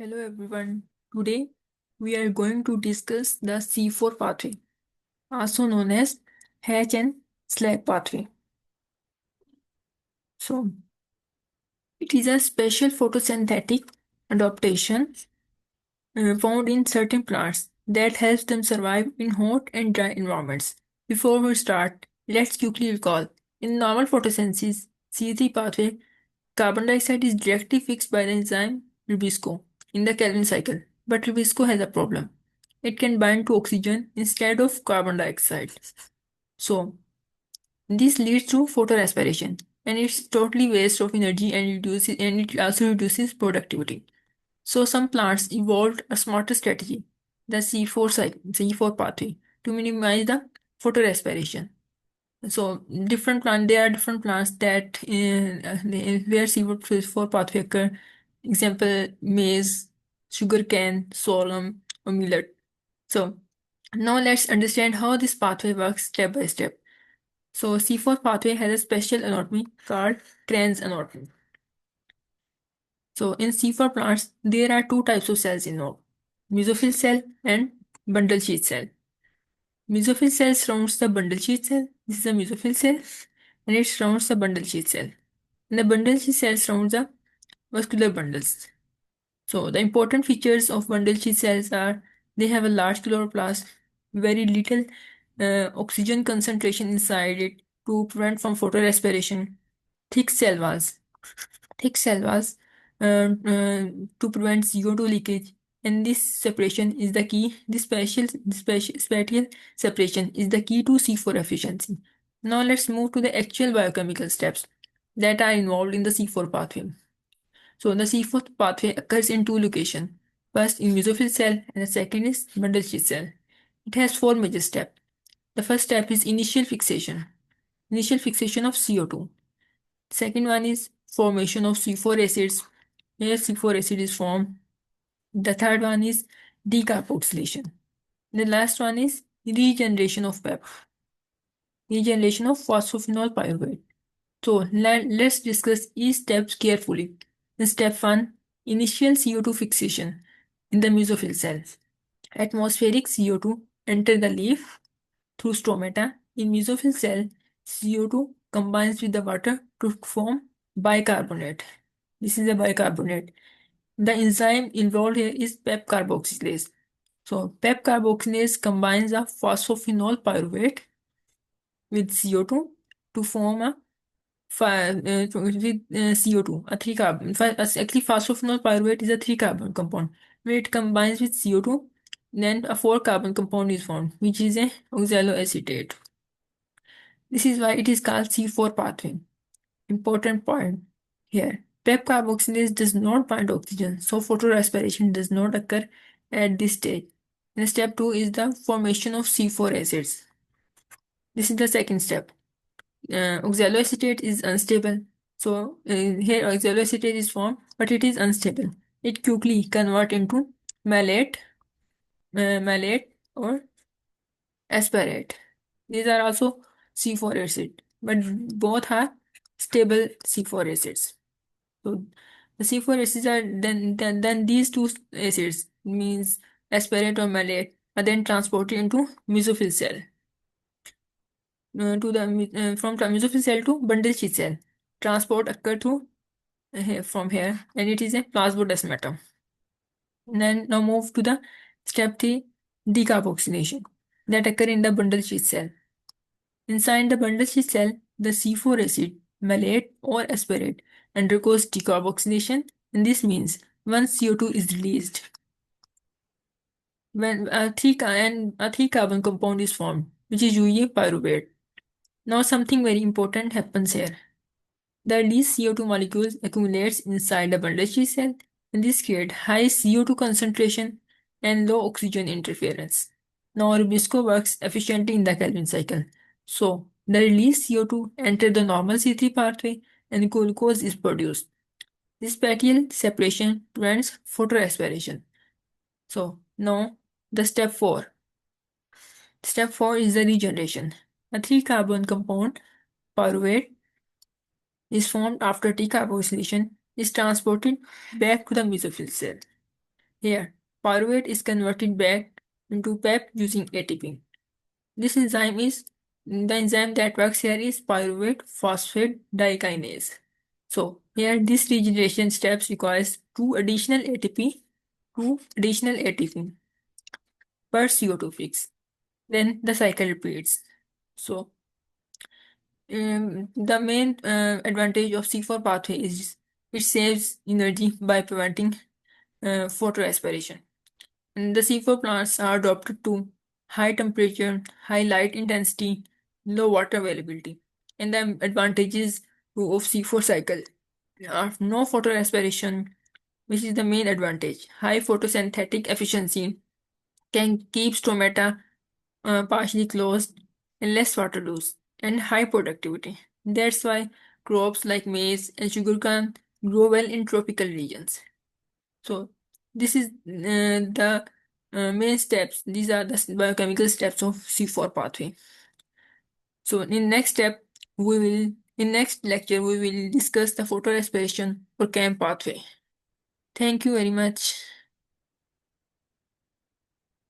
Hello everyone. Today we are going to discuss the C4 pathway, also known as Hatch and Slack pathway. So, it is a special photosynthetic adaptation found in certain plants that helps them survive in hot and dry environments. Before we start, let's quickly recall. In normal photosynthesis C3 pathway, carbon dioxide is directly fixed by the enzyme ribisco in the Calvin cycle, but ribisco has a problem. It can bind to oxygen instead of carbon dioxide. So, this leads to photorespiration, and it's totally waste of energy and it also reduces productivity. So some plants evolved a smarter strategy, the C4 pathway, to minimize the photorespiration. So there are different plants that where C4 pathway occur. Example: maize, sugarcane, sorghum, or millet. So now let's understand how this pathway works step by step. So C4 pathway has a special anatomy called Kranz anatomy. So in C4 plants, there are two types of cells involved: mesophyll cell and bundle sheath cell. Mesophyll cell surrounds the bundle sheath cell. This is a mesophyll cell, and it surrounds the bundle sheath cell. And the bundle sheath cell surrounds the vascular bundles. So the important features of bundle sheath cells are they have a large chloroplast, very little oxygen concentration inside it to prevent from photorespiration, thick cell walls, thick cell walls to prevent CO2 leakage. And this separation is the key. This spatial separation is the key to C4 efficiency. Now let's move to the actual biochemical steps that are involved in the C4 pathway. So the C4 pathway occurs in two locations. First in mesophyll cell and the second is bundle sheath cell. It has four major steps. The first step is initial fixation of CO2. Second one is formation of C4 acids, where C4 acid is formed. The third one is decarboxylation. The last one is regeneration of PEP, regeneration of phosphophenol pyruvate. So let's discuss each step carefully. In step 1, initial CO2 fixation in the mesophyll cells. Atmospheric CO2 enter the leaf through stomata. In mesophyll cell, CO2 combines with the water to form bicarbonate. This is a bicarbonate. The enzyme involved here is PEP carboxylase. So PEP carboxylase combines a phosphophenol pyruvate with CO2 to form a CO2, a three carbon. Actually, phosphophenol pyruvate is a three carbon compound. When it combines with CO2, then a four carbon compound is formed, which is a oxaloacetate. This is why it is called C4 pathway. Important point here. PEP carboxylase does not bind oxygen, so photorespiration does not occur at this stage. And step 2 is the formation of C4 acids. This is the second step. Oxaloacetate is unstable. So here oxaloacetate is formed, but it is unstable. It quickly convert into malate, malate or aspartate. These are also C4 acid, but both are stable C4 acids. So the C4 acids are then these two acids means aspartate or malate are then transported into mesophyll cell from mesophyll cell to bundle sheath cell. Transport occur to from here, and it is a plasmodesmatum. Then now move to the step 3, decarboxylation that occur in the bundle sheath cell. Inside the bundle sheath cell, the C4 acid, malate or aspartate undergoes decarboxylation, and this means once CO2 is released, when a three carbon compound is formed, which is usually pyruvate. Now something very important happens here. The released CO2 molecules accumulates inside the bundle sheath cell, and this creates high CO2 concentration and low oxygen interference. Now Rubisco works efficiently in the Calvin cycle. So the released CO2 enter the normal C3 pathway and glucose is produced. This spatial separation prevents photorespiration. So now the step 4. Step 4 is the regeneration. A 3 carbon compound, pyruvate, is formed after decarboxylation is transported back to the mesophyll cell. Here, pyruvate is converted back into PEP using ATP. This enzyme is the enzyme that works here is pyruvate phosphate dikinase. So here this regeneration steps requires two additional ATP per CO2 fix. Then the cycle repeats. So the main advantage of C4 pathway is it saves energy by preventing photoaspiration. And the C4 plants are adapted to high temperature, high light intensity, low water availability. And the advantages of C4 cycle are no photoaspiration, which is the main advantage. High photosynthetic efficiency can keep stomata partially closed and less water loss, and high productivity. That's why crops like maize and sugarcane grow well in tropical regions. So this is the main steps. These are the biochemical steps of C4 pathway. So in next lecture we will discuss the photorespiration or CAM pathway. Thank you very much.